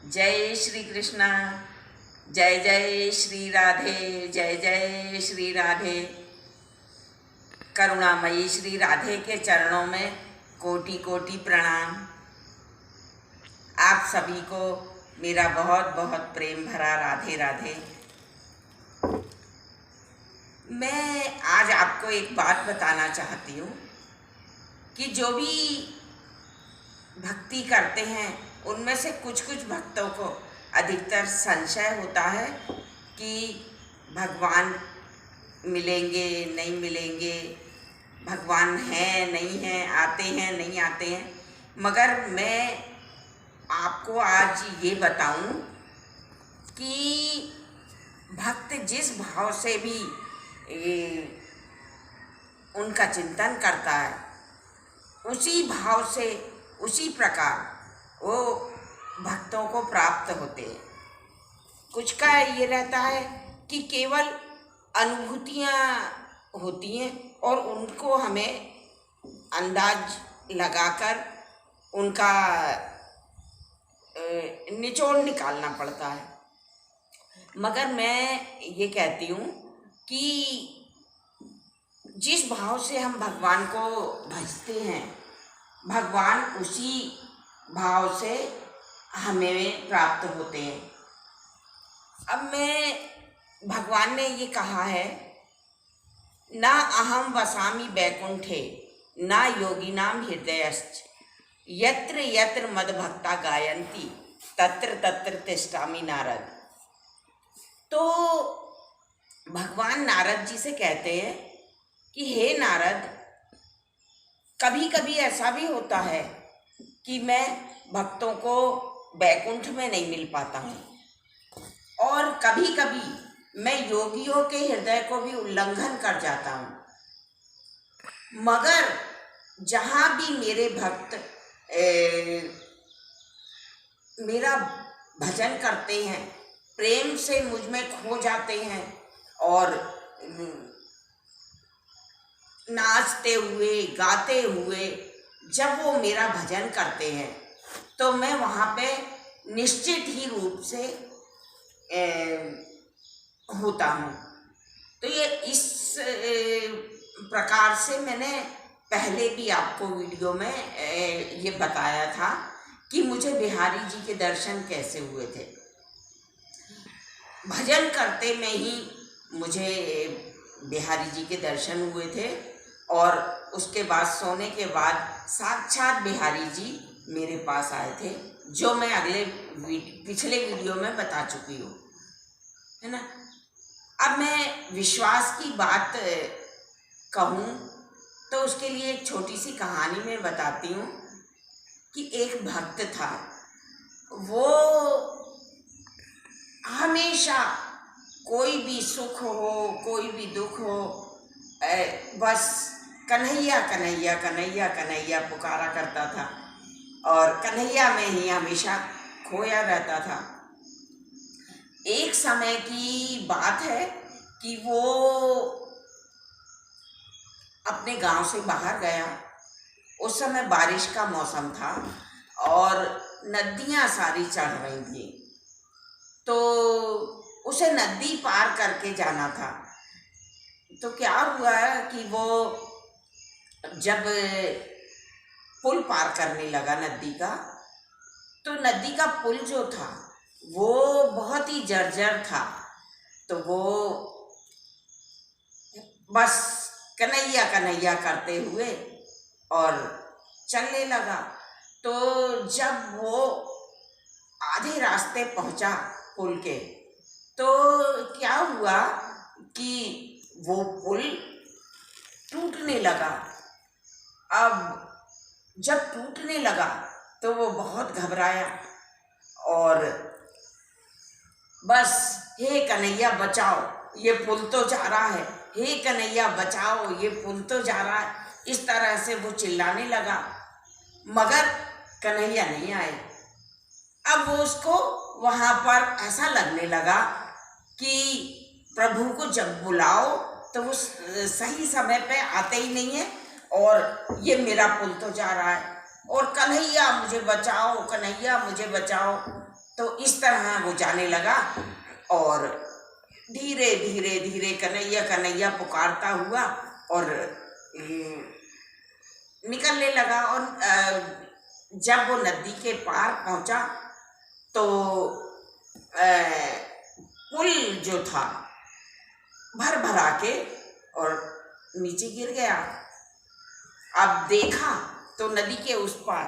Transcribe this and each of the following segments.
जय श्री कृष्णा। जय जय श्री राधे। जय जय श्री राधे। करुणामयी श्री राधे के चरणों में कोटि कोटि प्रणाम। आप सभी को मेरा बहुत बहुत प्रेम भरा राधे राधे। मैं आज आपको एक बात बताना चाहती हूँ कि जो भी भक्ति करते हैं उनमें से कुछ भक्तों को अधिकतर संशय होता है कि भगवान मिलेंगे नहीं मिलेंगे, भगवान हैं नहीं हैं, आते हैं नहीं आते हैं। मगर मैं आपको आज ये बताऊं कि भक्त जिस भाव से भी उनका चिंतन करता है, उसी भाव से उसी प्रकार वो भक्तों को प्राप्त होते हैं। कुछ का ये रहता है कि केवल अनुभूतियाँ होती हैं और उनको हमें अंदाज लगाकर उनका निचोड़ निकालना पड़ता है। मगर मैं ये कहती हूँ कि जिस भाव से हम भगवान को भजते हैं, भगवान उसी भाव से हमें प्राप्त होते हैं। अब भगवान ने ये कहा है, ना अहम वसामि बैकुंठे ना योगिनाम हृदयश्च यत्र यत्र मद्भक्ता गायन्ति तत्र तत्र तिष्ठामि नारद। तो भगवान नारद जी से कहते हैं कि हे नारद, कभी कभी ऐसा भी होता है कि मैं भक्तों को बैकुंठ में नहीं मिल पाता हूँ, और कभी कभी मैं योगियों के हृदय को भी उल्लंघन कर जाता हूँ। मगर जहाँ भी मेरे भक्त मेरा भजन करते हैं, प्रेम से मुझ में खो जाते हैं और नाचते हुए गाते हुए जब वो मेरा भजन करते हैं, तो मैं वहाँ पे निश्चित ही रूप से होता हूँ। तो ये इस प्रकार से मैंने पहले भी आपको वीडियो में ये बताया था कि मुझे बिहारी जी के दर्शन कैसे हुए थे। भजन करते में ही मुझे बिहारी जी के दर्शन हुए थे, और उसके बाद सोने के बाद साक्षात बिहारी जी मेरे पास आए थे, जो मैं पिछले वीडियो में बता चुकी हूँ, है ना। अब मैं विश्वास की बात कहूँ तो उसके लिए एक छोटी सी कहानी मैं बताती हूँ कि एक भक्त था, वो हमेशा कोई भी सुख हो कोई भी दुख हो, बस कन्हैया कन्हैया कन्हैया कन्हैया पुकारा करता था और कन्हैया में ही हमेशा खोया रहता था। एक समय की बात है कि वो अपने गांव से बाहर गया। उस समय बारिश का मौसम था और नदियां सारी चढ़ रही थी, तो उसे नदी पार करके जाना था। तो क्या हुआ कि वो जब पुल पार करने लगा नदी का, तो नदी का पुल जो था वो बहुत ही जर्जर था। तो वो बस कन्हैया कन्हैया करते हुए और चलने लगा। तो जब वो आधे रास्ते पहुंचा पुल के, तो क्या हुआ कि वो पुल टूटने लगा। अब जब टूटने लगा तो वो बहुत घबराया और बस, हे कन्हैया बचाओ, ये पुल तो जा रहा है, हे कन्हैया बचाओ, ये पुल तो जा रहा है, इस तरह से वो चिल्लाने लगा। मगर कन्हैया नहीं आए। अब वो उसको वहाँ पर ऐसा लगने लगा कि प्रभु को जब बुलाओ तो वो सही समय पे आते ही नहीं है, और ये मेरा पुल तो जा रहा है, और कन्हैया मुझे बचाओ, कन्हैया मुझे बचाओ। तो इस तरह वो जाने लगा और धीरे धीरे धीरे कन्हैया कन्हैया पुकारता हुआ और निकलने लगा। और जब वो नदी के पार पहुंचा तो पुल जो था भर भरा के और नीचे गिर गया। अब देखा तो नदी के उस पार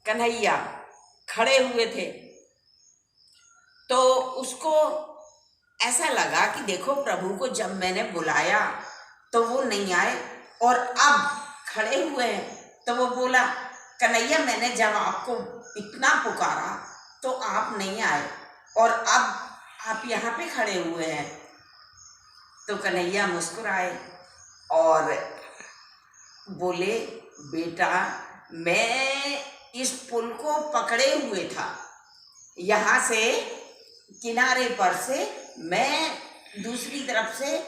कन्हैया खड़े हुए थे। तो उसको ऐसा लगा कि देखो, प्रभु को जब मैंने बुलाया तो वो नहीं आए और अब खड़े हुए हैं। तो वो बोला, कन्हैया मैंने जब आपको इतना पुकारा तो आप नहीं आए और अब आप यहाँ पे खड़े हुए हैं। तो कन्हैया मुस्कुराए और बोले, बेटा मैं इस पुल को पकड़े हुए था, यहाँ से किनारे पर से मैं दूसरी तरफ से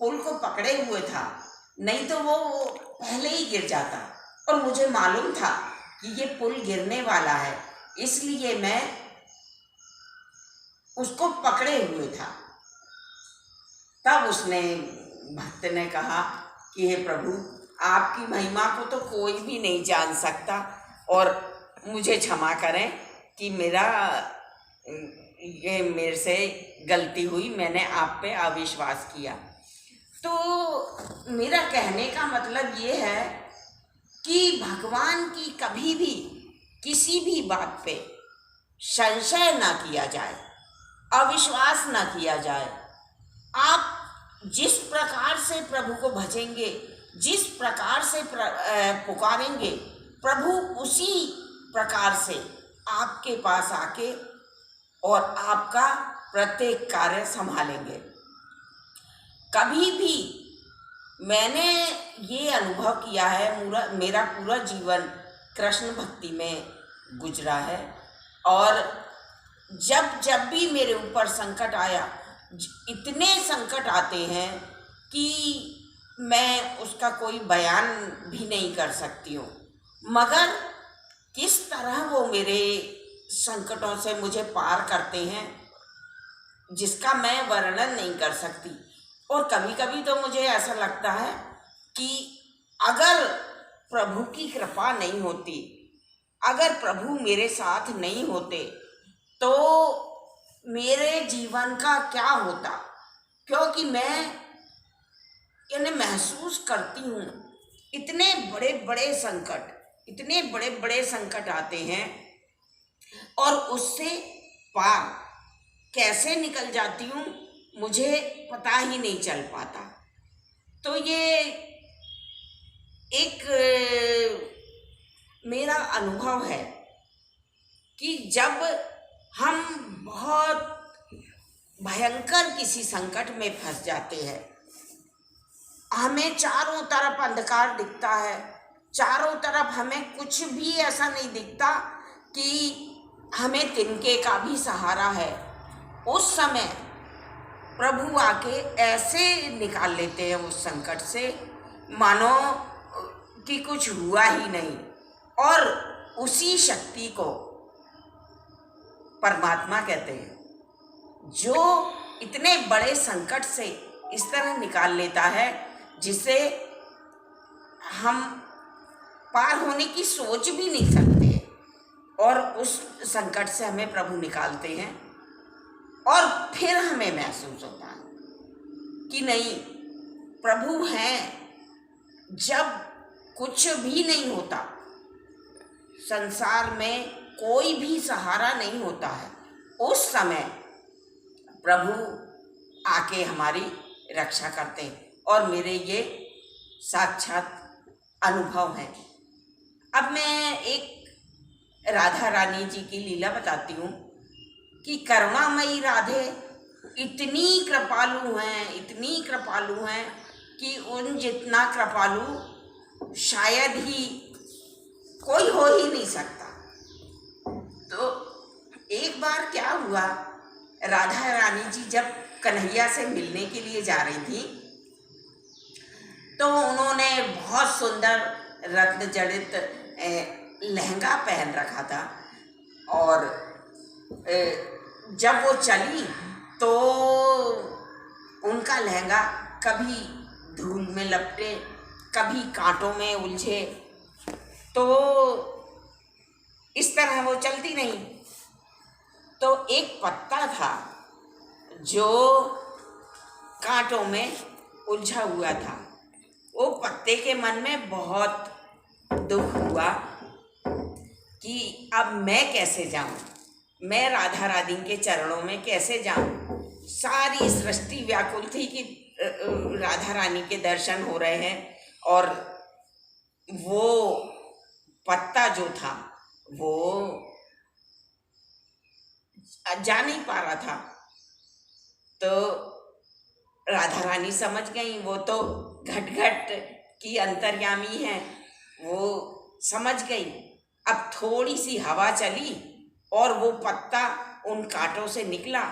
पुल को पकड़े हुए था, नहीं तो वो पहले ही गिर जाता। और मुझे मालूम था कि ये पुल गिरने वाला है, इसलिए मैं उसको पकड़े हुए था। तब उसने भक्त ने कहा कि हे प्रभु, आपकी महिमा को तो कोई भी नहीं जान सकता और मुझे क्षमा करें कि मेरे से गलती हुई, मैंने आप पे अविश्वास किया। तो मेरा कहने का मतलब ये है कि भगवान की कभी भी किसी भी बात पे संशय ना किया जाए, अविश्वास ना किया जाए। आप जिस प्रकार से प्रभु को भजेंगे, जिस प्रकार से पुकारेंगे, प्रभु उसी प्रकार से आपके पास आके और आपका प्रत्येक कार्य संभालेंगे। कभी भी मैंने ये अनुभव किया है, मेरा पूरा जीवन कृष्ण भक्ति में गुजरा है और जब जब भी मेरे ऊपर संकट आया, इतने संकट आते हैं कि मैं उसका कोई बयान भी नहीं कर सकती हूँ, मगर किस तरह वो मेरे संकटों से मुझे पार करते हैं जिसका मैं वर्णन नहीं कर सकती। और कभी कभी तो मुझे ऐसा लगता है कि अगर प्रभु की कृपा नहीं होती, अगर प्रभु मेरे साथ नहीं होते तो मेरे जीवन का क्या होता। क्योंकि मैं यानी महसूस करती हूँ इतने बड़े बड़े संकट आते हैं और उससे पार कैसे निकल जाती हूँ मुझे पता ही नहीं चल पाता। तो ये एक मेरा अनुभव है कि जब हम बहुत भयंकर किसी संकट में फंस जाते हैं, हमें चारों तरफ अंधकार दिखता है, चारों तरफ हमें कुछ भी ऐसा नहीं दिखता कि हमें तिनके का भी सहारा है, उस समय प्रभु आके ऐसे निकाल लेते हैं उस संकट से मानो कि कुछ हुआ ही नहीं। और उसी शक्ति को परमात्मा कहते हैं, जो इतने बड़े संकट से इस तरह निकाल लेता है जिसे हम पार होने की सोच भी नहीं सकते। और उस संकट से हमें प्रभु निकालते हैं और फिर हमें महसूस होता है कि नहीं, प्रभु हैं। जब कुछ भी नहीं होता, संसार में कोई भी सहारा नहीं होता है, उस समय प्रभु आके हमारी रक्षा करते हैं। और मेरे ये साक्षात अनुभव हैं। अब मैं एक राधा रानी जी की लीला बताती हूँ कि करुणामयी राधे इतनी कृपालु हैं कि उन जितना कृपालु शायद ही कोई हो ही नहीं सकता। तो एक बार क्या हुआ, राधा रानी जी जब कन्हैया से मिलने के लिए जा रही थी तो उन्होंने बहुत सुंदर रत्न जड़ित लहंगा पहन रखा था और जब वो चली तो उनका लहंगा कभी धूल में लपटे, कभी कांटों में उलझे, तो इस तरह वो चलती नहीं। तो एक पत्ता था जो कांटों में उलझा हुआ था। वो पत्ते के मन में बहुत दुख हुआ कि अब मैं कैसे जाऊं, मैं राधा रानी के चरणों में कैसे जाऊं। सारी सृष्टि व्याकुल थी कि राधा रानी के दर्शन हो रहे हैं, और वो पत्ता जो था वो जा नहीं पा रहा था। तो राधा रानी समझ गई, वो तो घट घट की अंतर्यामी है, वो समझ गई। अब थोड़ी सी हवा चली और वो पत्ता उन कांटों से निकला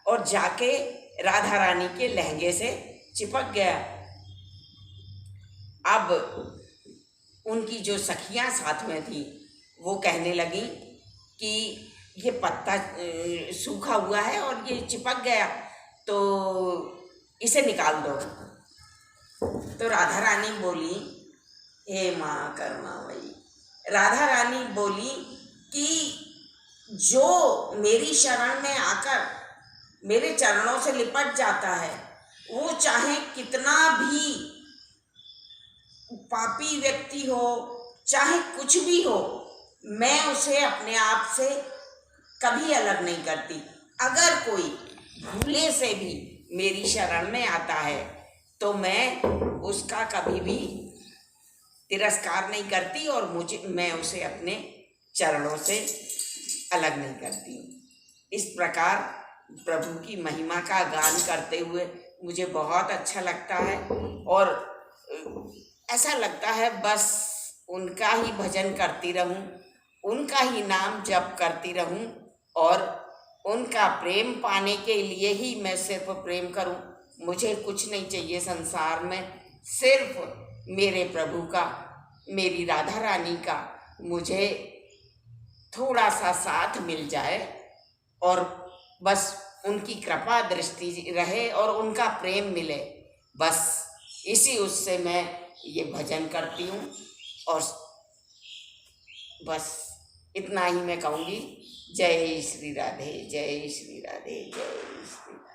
और जाके राधा रानी के लहंगे से चिपक गया। अब उनकी जो सखियां साथ में थी वो कहने लगी कि ये पत्ता सूखा हुआ है और ये चिपक गया, तो इसे निकाल दो। तो राधा रानी बोली, हे माँ करुणामयी, राधा रानी बोली कि जो मेरी शरण में आकर मेरे चरणों से लिपट जाता है, वो चाहे कितना भी पापी व्यक्ति हो, चाहे कुछ भी हो, मैं उसे अपने आप से कभी अलग नहीं करती। अगर कोई भूले से भी मेरी शरण में आता है तो मैं उसका कभी भी तिरस्कार नहीं करती और मैं उसे अपने चरणों से अलग नहीं करती। इस प्रकार प्रभु की महिमा का गान करते हुए मुझे बहुत अच्छा लगता है, और ऐसा लगता है बस उनका ही भजन करती रहूं, उनका ही नाम जप करती रहूं, और उनका प्रेम पाने के लिए ही मैं सिर्फ प्रेम करूं। मुझे कुछ नहीं चाहिए संसार में, सिर्फ मेरे प्रभु का, मेरी राधा रानी का मुझे थोड़ा सा साथ मिल जाए, और बस उनकी कृपा दृष्टि रहे और उनका प्रेम मिले, बस इसी उससे मैं ये भजन करती हूँ। और बस इतना ही मैं कहूँगी। जय श्री राधे, जय श्री राधे, जय श्री राधे।